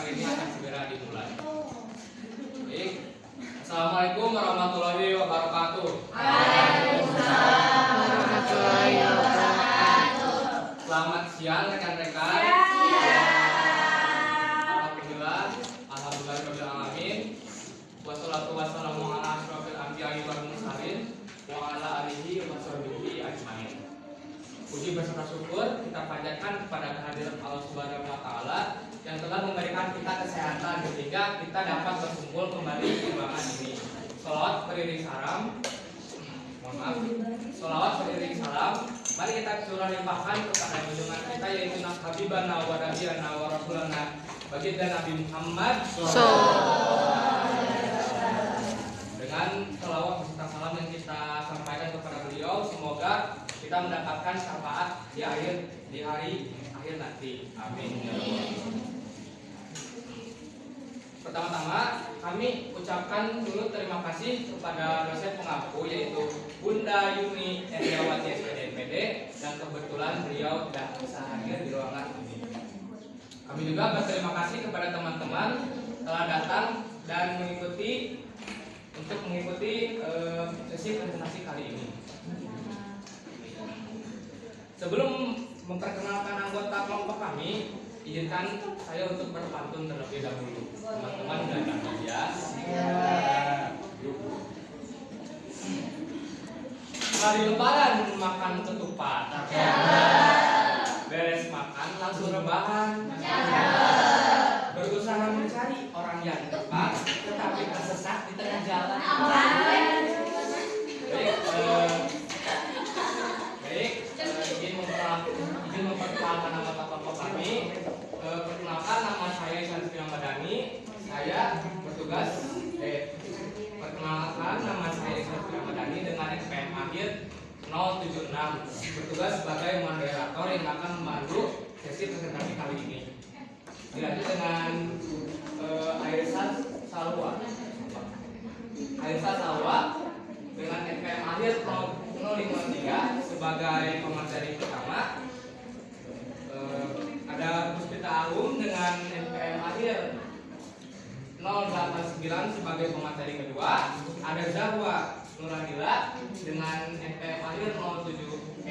acara ini akan segera dimulai. Baik. Assalamualaikum warahmatullahi wabarakatuh. Waalaikumsalam warahmatullahi wabarakatuh. Selamat siang rekan-rekan. Alhamdulillah rabbil alamin. Wassalatu wassalamu ala asyrofil anbiya'i wal mursalin wa ala alihi wa sahbihi ajmain. Puji beserta syukur kita panjatkan kepada kehadiran Allah Subhanahu wa taala yang telah memberikan kita kesehatan sehingga kita dapat berkumpul kembali di ruangan ini. Shalawat beriring salam. Shalawat beriring salam. Mari kita curah limpahkan kepada junjungan kita yaitu Habibana wa Nabiana wa Rasulana baginda Nabi Muhammad dengan shalawat beserta salam yang kita sampaikan kepada beliau, semoga kita mendapatkan syafaat di hari akhir nanti. Amin. Pertama-tama kami ucapkan dulu terima kasih kepada dosen pengampu yaitu Bunda Yuni Endrawati SPDMPD dan kebetulan beliau tidak bisa hadir di ruangan ini. Kami juga berterima kasih kepada teman-teman telah datang dan mengikuti sesi presentasi kali ini. Sebelum memperkenalkan anggota kelompok kami, izinkan saya untuk berpantun terlebih dahulu. Teman-teman dan teman ya. Hari Lebaran makan ketupat. Beres makan langsung rebahan. Berusaha mencari orang yang tepat, tetapi tersesat di tengah jalan. Izin memperkenalkan nama kelompok kami. Perkenalkan, nama saya Syarifina Madani. Saya bertugas perkenalkan nama saya Syarifina Madani dengan SPM akhir 076. Bertugas sebagai moderator yang akan memandu sesi presentasi kali ini. Dilanjut dengan Aisyah Salwa. Aisyah Salwa dengan SPM akhir 053 sebagai pemateri pertama. Ada Puspita Arum dengan NPM akhir 089 sebagai pemateri kedua. Ada Zahwa Nuradila dengan NPM akhir 045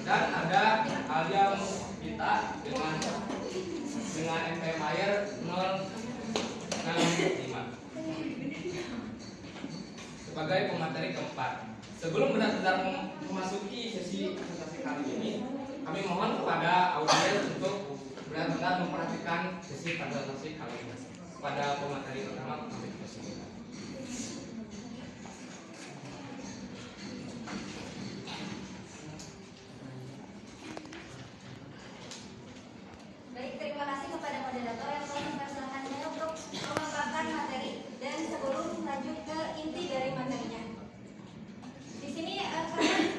dan ada Alia Muspita dengan NPM akhir 065 sebagai pemateri keempat. Sebelum benar-benar memasuki sesi presentasi kali ini, kami mohon kepada audiens untuk benar-benar memperhatikan sesi presentasi kali ini. Pada pemateri pertama, kami persilakan. Baik, terima kasih kepada moderator yang telah mempersilahkan saya untuk memaparkan materi dan sebelum lanjut ke inti dari materinya. Di sini kalian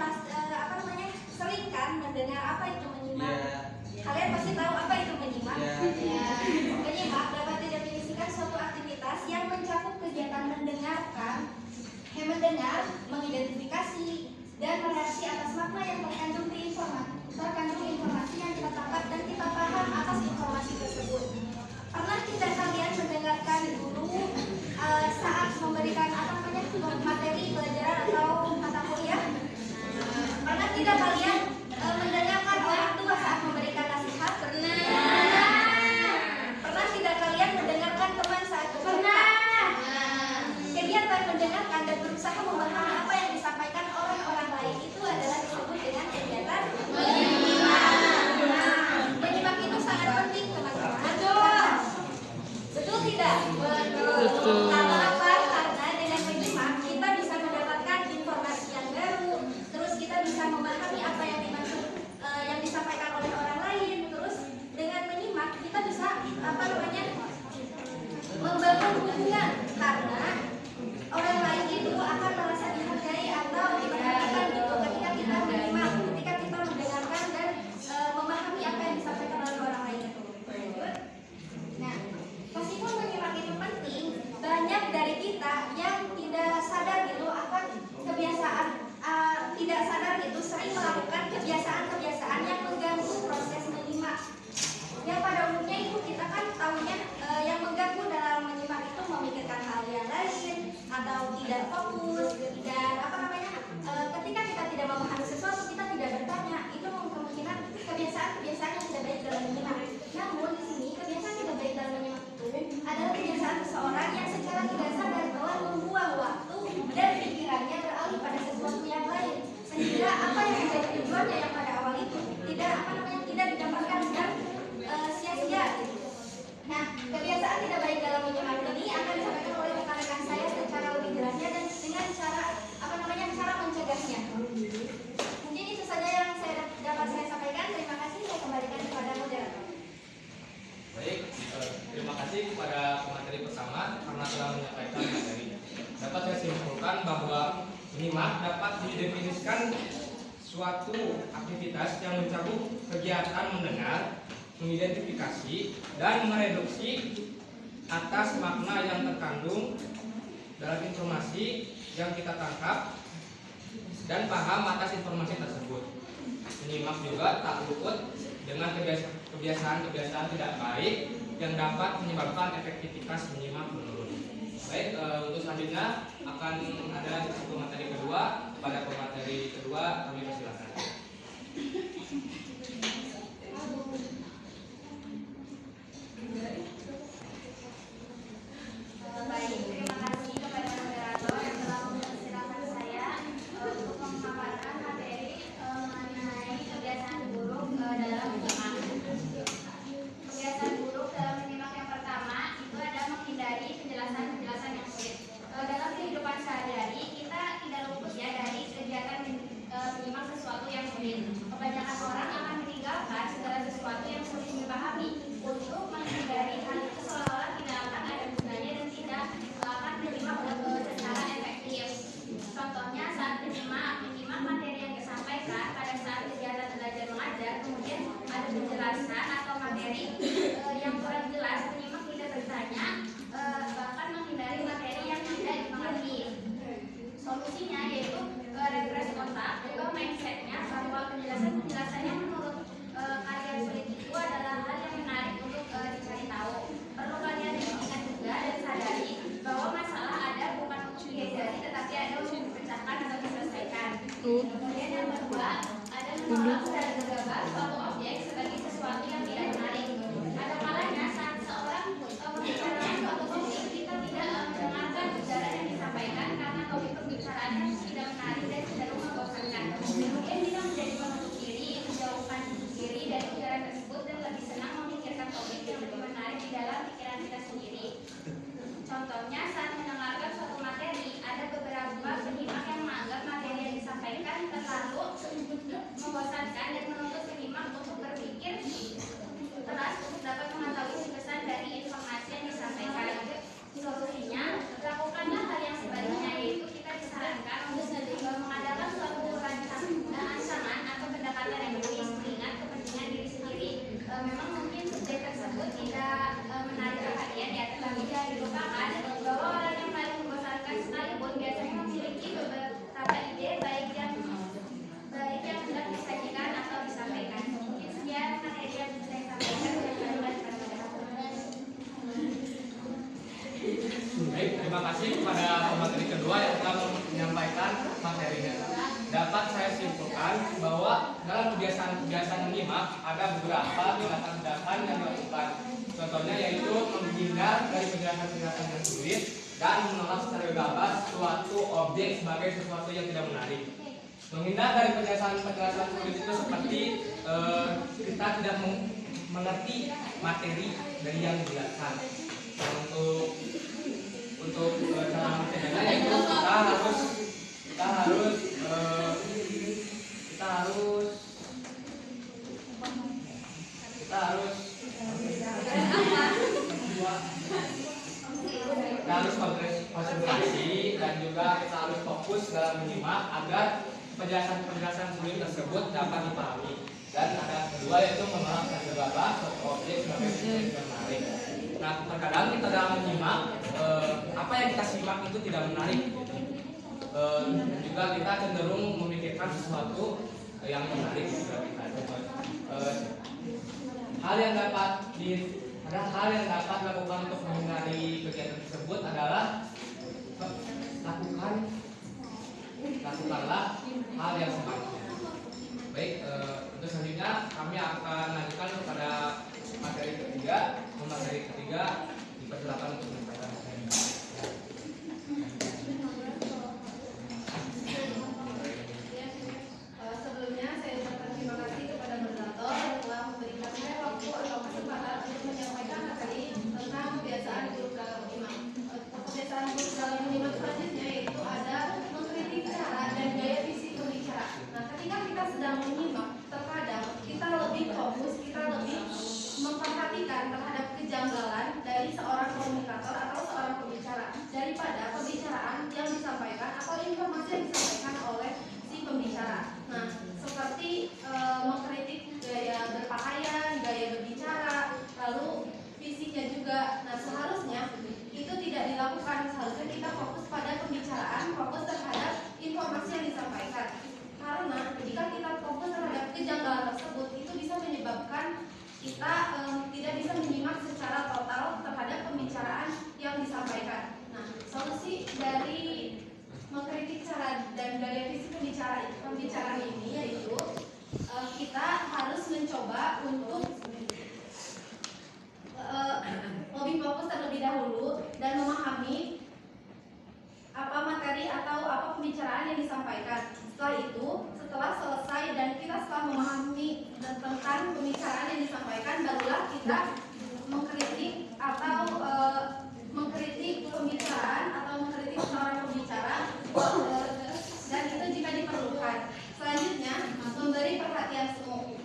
sering kan mendengar apa itu menyimak? Kalian pasti tahu apa itu menyimak? Menyimak dapat didefinisikan suatu aktivitas yang mencakup kegiatan mendengarkan, mendengar, mengidentifikasi, dan mereaksi atas makna yang terkandung informasi yang kita tangkap dan kita paham atas informasi tersebut. Pernah tidak kalian mendengarkan dulu saat memberikan materi pelajaran atau mata kuliah? Pernah tidak kalian mendengarkan orang tua saat memberikan nasihat? Pernah tidak kalian mendengarkan teman saat bercerita? Kegiatan mendengarkan dan berusaha memahami apa yang disampaikan oleh orang lain itu adalah disebut dengan kegiatan menyimak. suatu aktivitas yang mencakup kegiatan mendengar, mengidentifikasi, dan mereduksi atas makna yang terkandung dalam informasi yang kita tangkap dan paham atas informasi tersebut. Menyimak juga tak luput dengan kebiasaan-kebiasaan tidak baik yang dapat menyebabkan efektivitas menyimak menurun. Baik, untuk selanjutnya akan ada satu materi kedua. Pada pemateri kedua kami persilakan. Baik, terima kasih kepada moderator yang telah mempersilahkan saya untuk memaparkan materi mengenai kebiasaan buruk dalam menyimak. Kebiasaan buruk dalam menyimak yang pertama itu adalah menghindari penjelasan-penjelasan yang sulit. Dalam kehidupan sehari-hari kita tidak luput ya dari kegiatan menyimak sesuatu yang sulit. Kebanyakan orang akan meninggalkan segala sesuatu yang sulit dipahami untuk menghindari hal itu seolah-olah tidak akan ada gunanya dan tidak akan menyimak secara efektif. Contohnya saat menyimak materi yang disampaikan pada saat kegiatan belajar mengajar, kemudian ada penjelasan atau materi yang kurang jelas, menyimak tidak bertanya, bahkan menghindari materi yang tidak dimengerti. Solusinya yaitu refresh otak, juga mindsetnya bahwa penjelasan-penjelasan yang menurut kalian sulit itu adalah hal yang menarik untuk dicari tahu. Perlu kalian ingat juga dan sadari bahwa masalah ada bukan untuk dihindari tetapi ada untuk dipecahkan atau diselesaikan. Kemudian yang kedua, ada menolak secara gegabah suatu objek sebagai sesuatu yang tidak menarik. Ada kalanya saat seorang membicarakan suatu topik, kita tidak mendengarkan ujaran yang disampaikan karena topik pembicaraannya tidak menarik dan cenderung membosankan. Kemudian kita menjadi menutup diri, menjauhkan diri dari ujaran tersebut dan lebih senang memikirkan topik yang lebih menarik di dalam pikiran kita sendiri. Contohnya saat mendengarkan suatu materi, ada beberapa penyimak yang menganggap materi yang disampaikan terlalu membosankan dan menuntut penyimak untuk berpikir keras untuk dapat mengetahui pesan dari informasi yang disampaikan. Solusinya, lakukanlah hal yang sebaliknya, yaitu kita disarankan untuk mengadakan suatu ancaman atau pendekatan egois mengingat kepentingan diri sendiri. Memang mungkin subjek tersebut tidak menarik perhatian ya, tetapi jangan dilupakan bahwa orang yang paling membosankan sekalipun biasanya memiliki beberapa ide baik yang hendak disajikan atau disampaikan. Mungkin sekian materi yang bisa saya sampaikan. Baik, terima kasih kepada pemateri kedua yang telah menyampaikan materinya. Dapat saya simpulkan bahwa dalam kebiasaan menyimak ada beberapa tindakan-tindakan yang dilakukan. Contohnya yaitu menghindar dari penjelasan-penjelasan yang sulit dan menolak secara gegabah suatu objek sebagai sesuatu yang tidak menarik. Menghindar dari penjelasan-penjelasan sulit itu seperti kita tidak mengerti materi dari yang dijelaskan. Untuk cara mengertinya yaitu kita harus konsentrasi dan juga kita harus fokus dalam menyimak agar penjelasan-penjelasan sulit tersebut dapat dipahami. Dan ada kedua yaitu menolak dan gegabah suatu objek sebagai sesuatu yang menarik. Nah, terkadang kita dalam menyimak apa yang kita simak itu tidak menarik. Juga kita cenderung memikirkan sesuatu yang menarik juga kita. Hal yang dapat dilakukan untuk menghindari kegiatan tersebut adalah lakukanlah hal yang sebaiknya. Baik, untuk selanjutnya kami akan lanjutkan kepada materi ketiga. Dipersilakan untuk menyampaikan materi. Sebelumnya saya ucapkan terima kasih kepada moderator yang telah memberikan saya waktu atau kesempatan untuk menyampaikan materi tentang kebiasaan buruk dalam menyimak. Kebiasaan buruk dalam menyimak selanjutnya yaitu ada mengkritik cara dan gaya fisik pembicara. Nah, ketika kita sedang menyimak, terkadang kita lebih fokus, kita lebih memperhatikan terhadap kejanggalan dari seorang komunikator atau seorang pembicara daripada pembicaraan yang disampaikan atau informasi yang disampaikan oleh si pembicara. Nah, kita fokus pada pembicaraan, fokus terhadap informasi yang disampaikan. Karena jika kita fokus terhadap kejanggalan tersebut, itu bisa menyebabkan kita tidak bisa menyimak secara total terhadap pembicaraan yang disampaikan. Nah, solusi dari mengkritik cara dan gaya fisik pembicaraan ini yaitu kita harus mencoba untuk lebih fokus terlebih dahulu dan memahami apa materi atau apa pembicaraan yang disampaikan. Setelah itu, setelah selesai dan kita setelah memahami tentang pembicaraan yang disampaikan, barulah kita mengkritik atau mengkritik pembicaraan atau mengkritik seorang pembicara, dan itu jika diperlukan. Selanjutnya, memberi perhatian semu.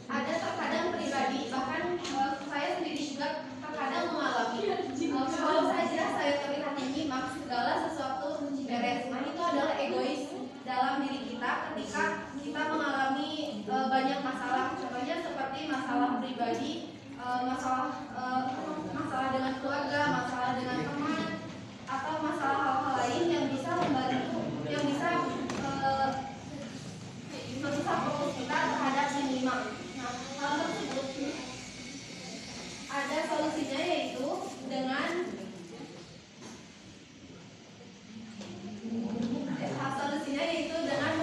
Ada terkadang pribadi, bahkan saya sendiri juga terkadang mengalami kalau saja saya terlihat menyimak segala sesuatu beres. Nah, itu adalah egois dalam diri kita ketika kita mengalami banyak masalah. Contohnya seperti masalah pribadi, masalah dengan keluarga, masalah dengan teman, atau masalah hal-hal lain yang bisa membantu, yang bisa merusak fokus kita terhadap menyimak. Nah, hal tersebut ada solusinya, yaitu dengan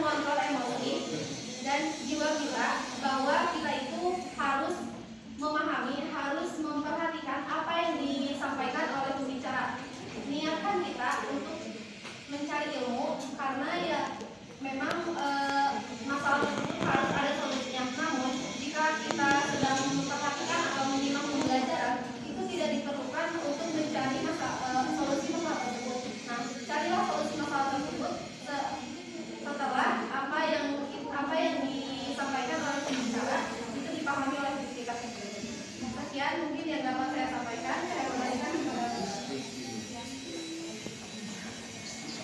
mengontrol emosi dan jiwa kita, bahwa kita itu harus memahami, harus memperhatikan apa yang disampaikan oleh pembicara. Niatkan kita untuk mencari ilmu, karena ya memang masalah tersebut harus ada solusinya. Namun jika kita sedang memperhatikan atau menyimak pembelajaran, itu tidak diperlukan untuk mencari solusi masalah tersebut. Nah, carilah solusi masalah tersebut setelah apa yang disampaikan oleh pembicara itu dipahami oleh kita sendiri. Sekian mungkin yang dapat saya sampaikan. Saya kembalikan kepada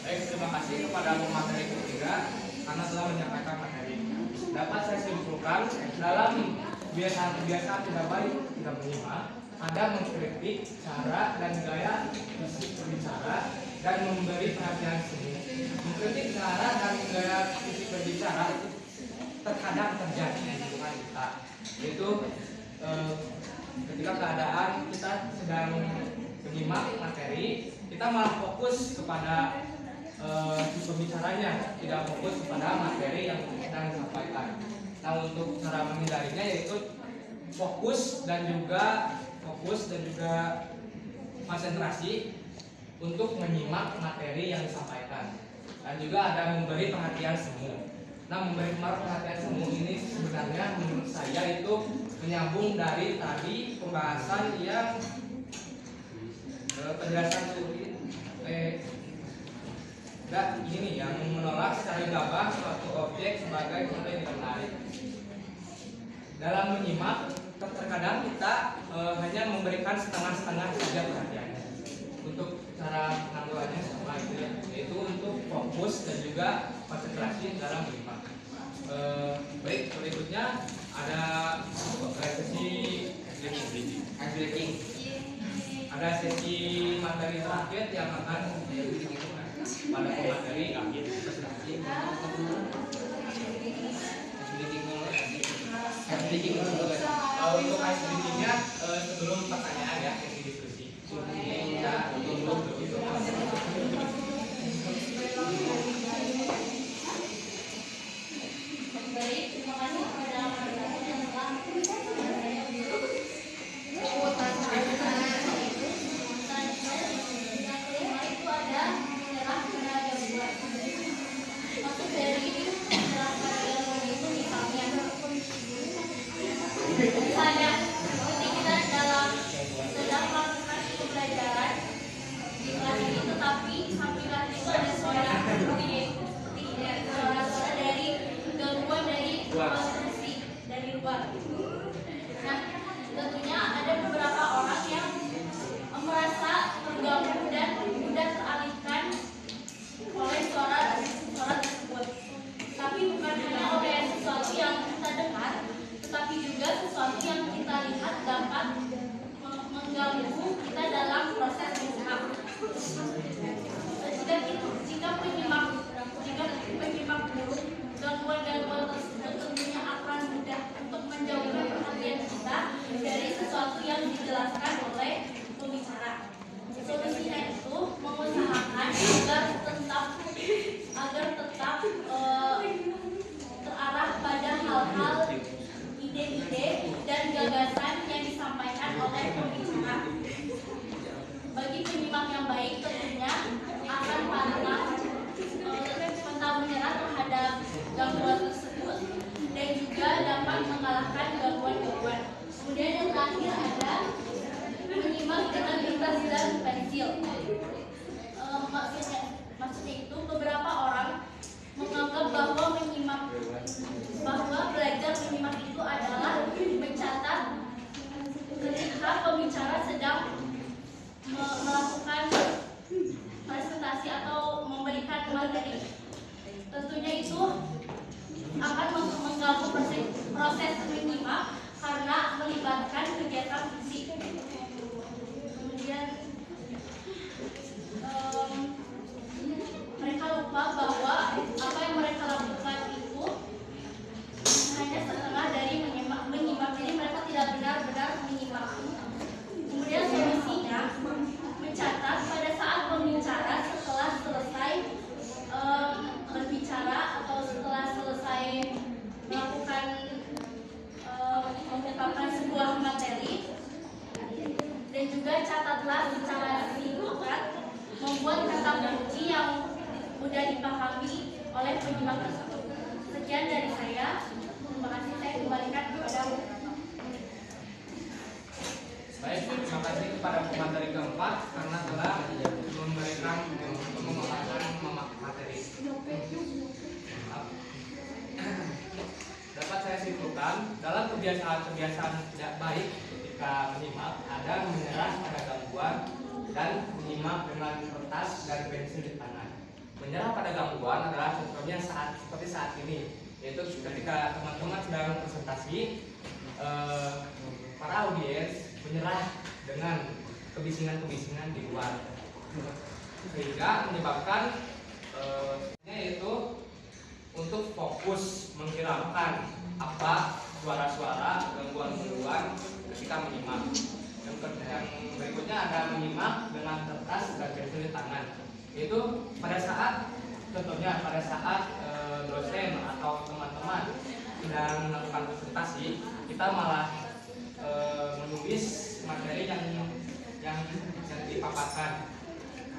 Baik, terima kasih kepada pemateri ketiga karena telah menyampaikan materi. Dapat saya simpulkan, dalam kebiasaan tidak baik tidak menyimak, ada mengkritik cara dan gaya fisik berbicara dan memberi perhatian semu. Mengkritik cara dan gaya fisik berbicara itu terkadang terjadi di lingkungan kita, yaitu ketika keadaan kita sedang menyimak materi, kita malah fokus kepada pembicaranya, tidak fokus kepada materi yang sedang disampaikan. Nah, untuk cara menghindarinya yaitu fokus dan juga konsentrasi untuk menyimak materi yang disampaikan, dan juga ada memberi perhatian semu. Nah, memberi perhatian semu ini sebenarnya menurut saya itu menyambung dari tadi pembahasan yang penjelasan ini yang menolak secara gabah suatu objek sebagai benda yang menarik. Dalam menyimak, terkadang kita hanya memberikan setengah-setengah saja perhatiannya. Untuk cara penanggulangannya sama itu ya, yaitu untuk fokus dan juga konsentrasi dalam menyimak. Baik, berikutnya ada sesi breaking. Ada sesi materi terakhir yang akan pada pemateri akhir presentasi. Untuk ice breaking-nya sebelum pertanyaan ya, sesi diskusi. Kita tunggu dulu. Baik, terima kasih kepada moderator yang telah yang kelima itu ada menyerah pada gangguan. Maksud dari menyerah pada gangguan itu misalnya ketika kita sedang melakukan pembelajaran dijelaskan oleh pembicara. Solusinya itu mengusahakan agar tetap terarah pada hal-hal, ide-ide dan gagasan yang disampaikan oleh pembicara. Bagi penyimak yang baik tentunya akan pantang menyerah terhadap gangguan tersebut dan juga dapat mengalahkan gangguan-gangguan. Kemudian yang terakhir ada menyimak dengan kertas dan pensil. Maksudnya itu beberapa orang menganggap bahwa belajar menyimak itu adalah mencatat ketika pembicara sedang melakukan presentasi atau memberikan materi. Tentunya itu akan mengganggu proses menyimak karena melibatkan kegiatan fisik. Kemudian mereka lupa bahwa apa yang mereka lakukan itu hanya setengah dari menyimak, jadi mereka tidak benar-benar menyimak. Kemudian solusinya mencatat pada saat pembicara setelah selesai berbicara atau setelah selesai melakukan mengungkapkan sebuah materi, dan juga catatlah secara singkat membuat kata kunci yang mudah dipahami oleh penyimak tersebut. Sekian dari saya. Terima kasih, saya kembalikan kepada Baik, terima kasih kepada pemateri keempat karena telah memberikan memaparkan materi. Dapat saya simpulkan, dalam kebiasaan-kebiasaan tidak baik ketika menyimak ada menyerah pada gangguan dan menyimak dengan kertas dan pensil di tangan. Menyerah pada gangguan adalah contohnya seperti saat ini, yaitu ketika teman-teman sedang presentasi, para audiens menyerah dengan kebisingan-kebisingan di luar, sehingga menyebabkan yaitu untuk fokus menghilangkan apa suara-suara gangguan-gangguan ketika menyimak. Yang berikutnya ada menyimak dengan kertas dan pensil di tangan. Itu pada saat contohnya pada saat dosen atau teman-teman sedang melakukan presentasi, kita malah menulis materi yang dipaparkan.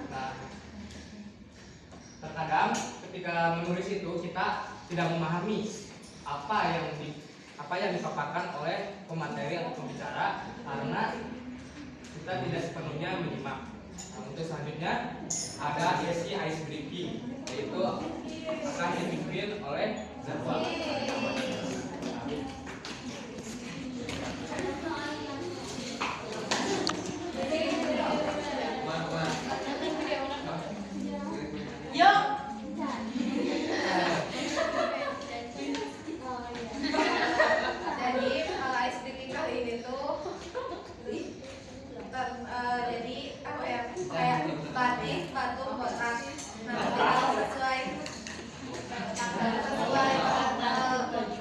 Nah, terkadang ketika menulis itu kita tidak memahami apa yang dipaparkan oleh pemateri atau pembicara karena kita tidak sepenuhnya menyimak. Nah, untuk selanjutnya ada sesi ice breaking, yaitu akan dipimpin oleh Zarwa. batik, batu, kotak. Nah, sesuai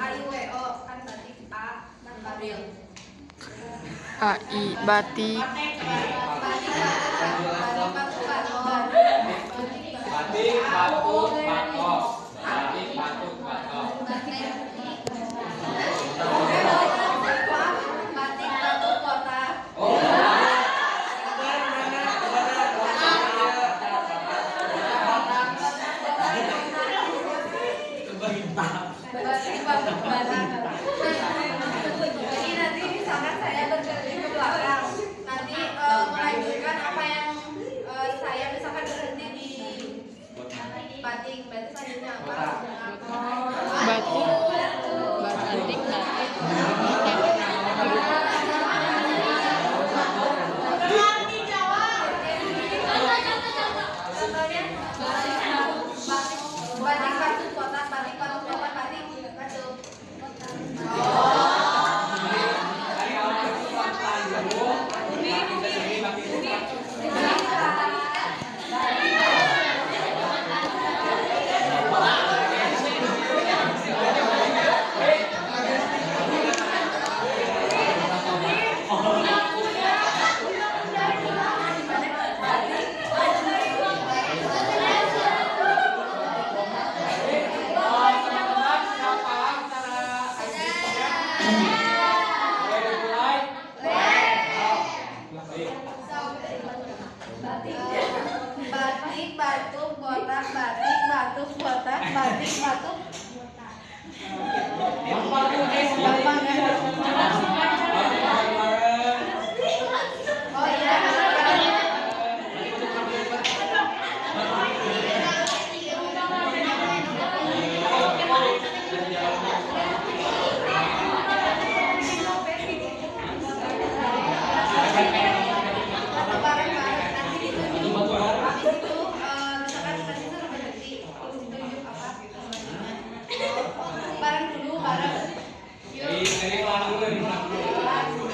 AIWO kan batik A dan April. AI batik. Batik, batu, batok. Batik, batu, batok. Batik, batu, kotak. Jadi nanti misalkan saya berhenti ke belakang, nanti melanjutkan apa yang saya misalkan berhenti di batik, berarti selanjutnya batuk. Gampang tuh guys, gampang ya. Oh iya. Bareng-bareng nanti ditunjuk. Habis itu misalkan tadi saya berhenti ditunjuk apa selanjutnya. Bareng dulu, bareng. Yuk. Ini pelan dulu nih, pelan dulu.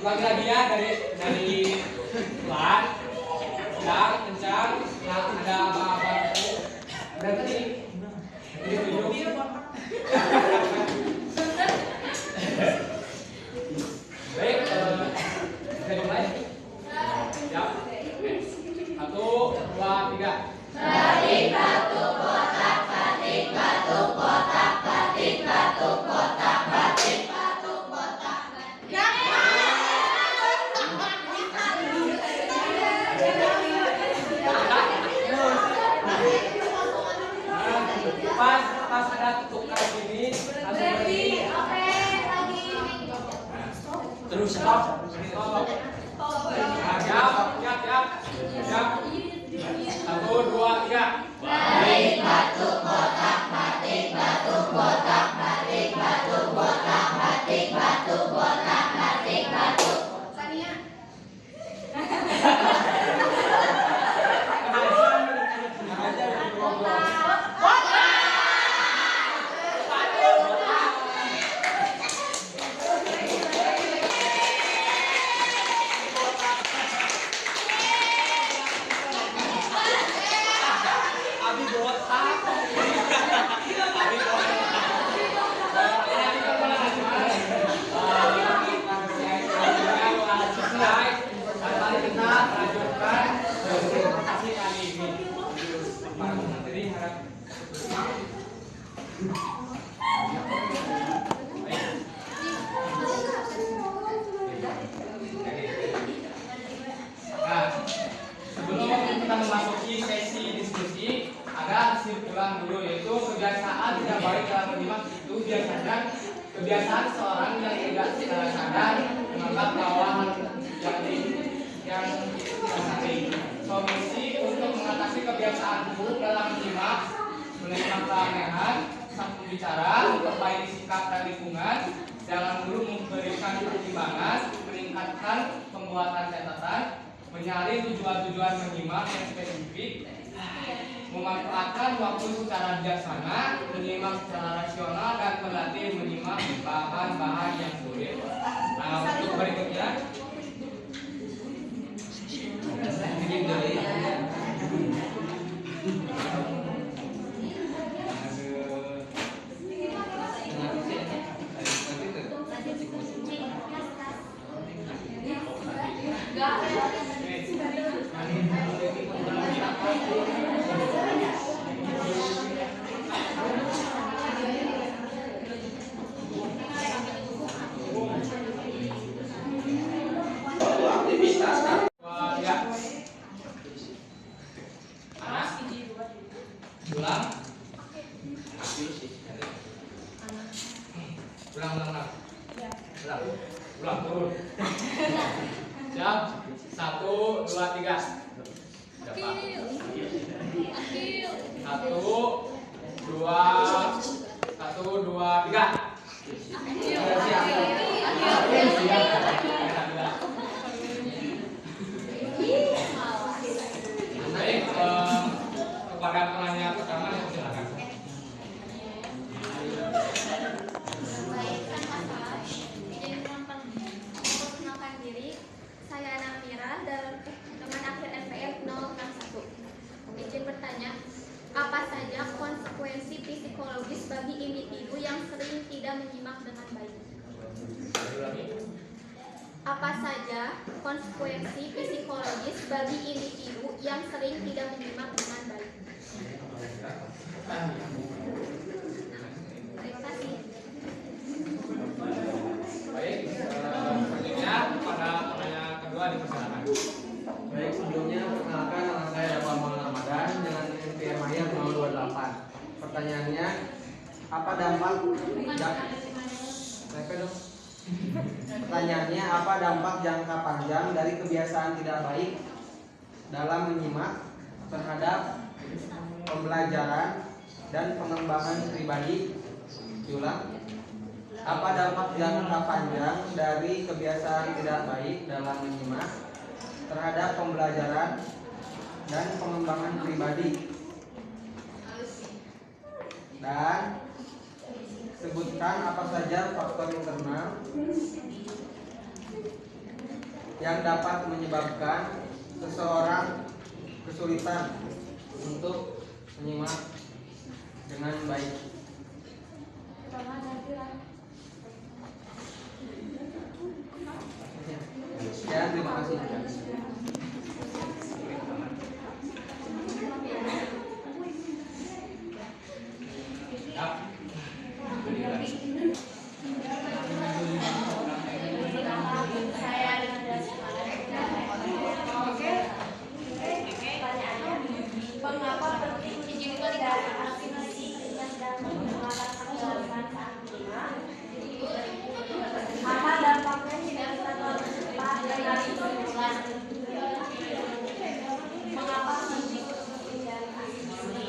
Lagi-lagi ya dari pelan, sedang, kencang, ada apa-apa. Berarti ini tujuh. Baik, kita mulai. Siap. 1, 2, 3. Batik batu kotak, batik batu kotak, batik batu kotak, batik batu kotak. Pas ada tukar gini, langsung berhenti. Oke, lagi. Terus stop. Stop. Siap. 1, 2, 3. Batik batu kotak, batik batu kotak, batik batu kotak, batik batu kotak, batik batu. Sania. Nah, sebelum kita memasuki sesi diskusi, ada kesimpulan dulu, yaitu kebiasaan tidak baik dalam menyimak itu biasanya kebiasaan seorang yang tidak secara sadar menganggap bahwa yang dipelajari. Solusi untuk mengatasi kebiasaan buruk dalam menyimak, menerima keanehan sang pembicara, memperbaiki sikap dan lingkungan, jangan dulu memberikan pertimbangan, meningkatkan pembuatan catatan, mencari tujuan-tujuan menyimak yang spesifik, memanfaatkan waktu secara bijaksana, menyimak secara rasional, dan melatih menyimak bahan-bahan yang sulit. Nah, untuk berikutnya, Dapat. Akil. 1, 2, 3. Siap. Baik, kepada penanya pertama yang silakan. Baik, izin memperkenalkan diri. Saya Namira dan teman akhir NPM 061. Izin bertanya, apa saja konsekuensi psikologis bagi individu yang sering tidak menyimak dengan baik? Apa saja konsekuensi psikologis bagi individu yang sering tidak menyimak dengan baik? Terima kasih. Baik, selanjutnya pada penanya kedua dipersilakan. Baik, sebelumnya perkenalkan nama saya Dafa Maulana Ramadan dengan NPM Akhir 028. Pertanyaannya, apa dampak Pertanyaannya, apa dampak jangka panjang dari kebiasaan tidak baik dalam menyimak terhadap pembelajaran dan pengembangan pribadi? Diulang. Apa dampak jangka panjang dari kebiasaan tidak baik dalam menyimak terhadap pembelajaran dan pengembangan pribadi? Dan sebutkan apa saja faktor internal yang dapat menyebabkan seseorang kesulitan untuk menyimak dengan baik. Sekian, terima kasih. Mengapa penting tidak aktivasi dan menggunakan penjelasan saat menyimak? Apa dampaknya jika kita terlalu cepat dari kesimpulan? Mengapa penting untuk mencari aktivasi?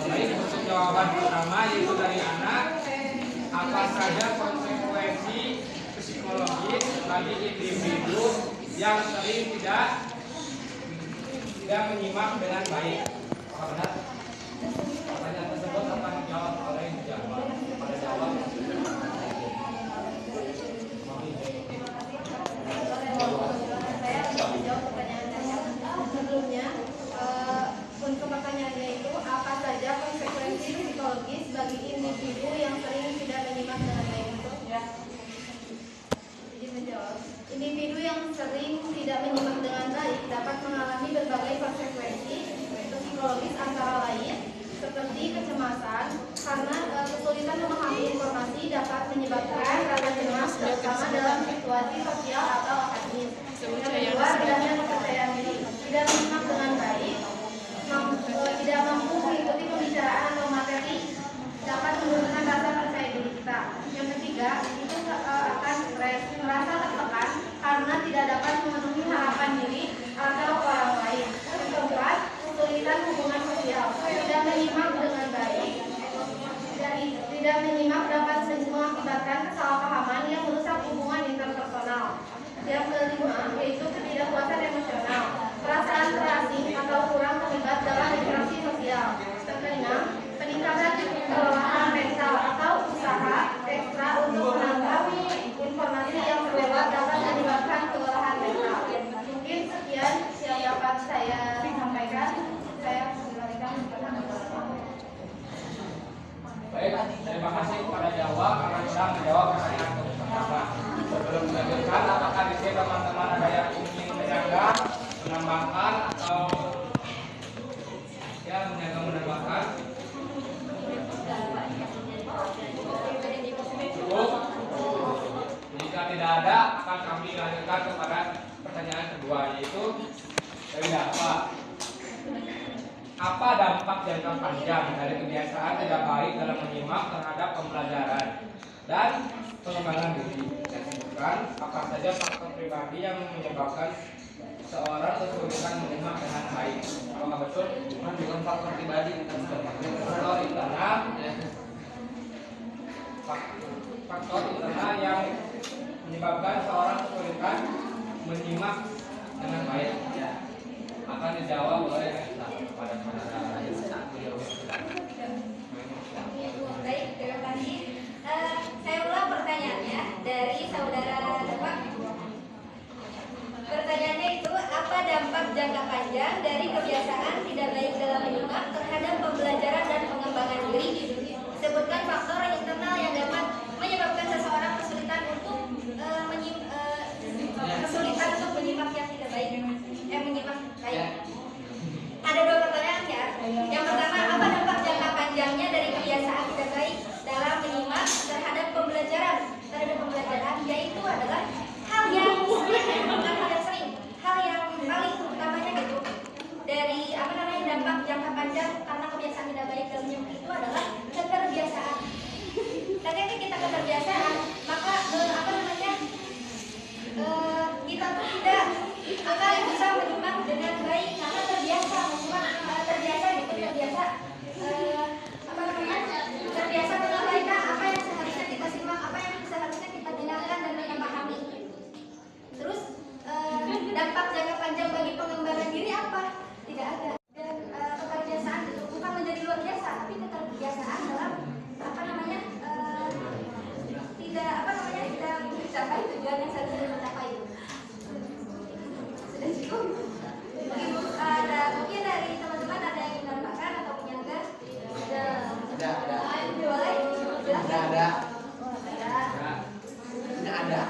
Baik, untuk jawaban pertama yaitu dari anak, apa saja konsekuensi psikologis bagi individu yang sering tidak menyimak dengan baik? Apa benar? Pertanyaan tersebut akan dijawab oleh jawab. Pada jawab. Saya menjawab pertanyaan sebelumnya. Untuk pertanyaannya itu, apa saja konsekuensi psikologis bagi individu yang sering tidak menyimak dengan baik? Izin menjawab. Individu yang sering tidak menyimak dengan baik dapat mengalami berbagai konsekuensi psikologis antara lain seperti kecemasan karena kesulitan memahami informasi dapat menyebabkan rasa cemas terutama dalam situasi sosial atau akademis. Yang kedua, rendahnya kepercayaan diri, tidak menyimak dengan baik, tidak mampu mengikuti pembicaraan atau materi dapat menurunkan rasa percaya diri kita. Yang ketiga, itu akan stres, merasa tertekan karena tidak dapat memenuhi harapan diri atau orang lain. Yang keempat, kesulitan hubungan sosial, tidak menyimak dengan baik, tidak menyimak dapat mengakibatkan kesalahpahaman yang merusak hubungan interpersonal. Yang Beda apa? Apa dampak jangka panjang dari kebiasaan tidak baik dalam menyimak terhadap pembelajaran dan pengembangan diri? Dan sebutkan apa saja faktor pribadi yang menyebabkan seorang kesulitan menyimak dengan baik. Apakah betul? Bukan faktor pribadi, bukan Faktor internal, faktor internal yang menyebabkan seorang kesulitan menyimak dengan baik. ya. Akan dijawab oleh Pada Baik, terima kasih. Saya ulang pertanyaannya dari saudara Bapak. Pertanyaannya itu, apa dampak jangka panjang dari kebiasaan tidak baik dalam menyimak terhadap pembelajaran dan pengembangan diri? Sebutkan faktor internal yang dapat menyebabkan seseorang kesulitan untuk menyimak yang tidak baik, menyimak baik. Ada dua pertanyaan ya. Yang pertama, apa dampak jangka panjangnya dari kebiasaan tidak baik dalam menyimak terhadap pembelajaran? Yaitu adalah hal yang sering, bukan hal yang sering, hal yang paling utamanya gitu. Dari dampak jangka panjang karena kebiasaan tidak baik dalam menyimak itu adalah keterbiasaan. Ketika kita keterbiasaan, maka kita tuh tidak akan bisa menyimak dengan baik karena terbiasa terbiasa mengabaikan apa yang seharusnya kita simak, apa yang seharusnya kita dengarkan dan kita pahami. Terus dampak jangka panjang bagi pengembangan diri apa? Tidak ada. Dan keterbiasaan itu bukan menjadi luar biasa, tapi keterbiasaan dalam tidak mencapai tujuan yang seharusnya dicapai. Sudah cukup? Mungkin dari teman-teman ada yang menambahkan atau menyaga? Ada. Boleh? Silakan. Ada. Ada. Ada.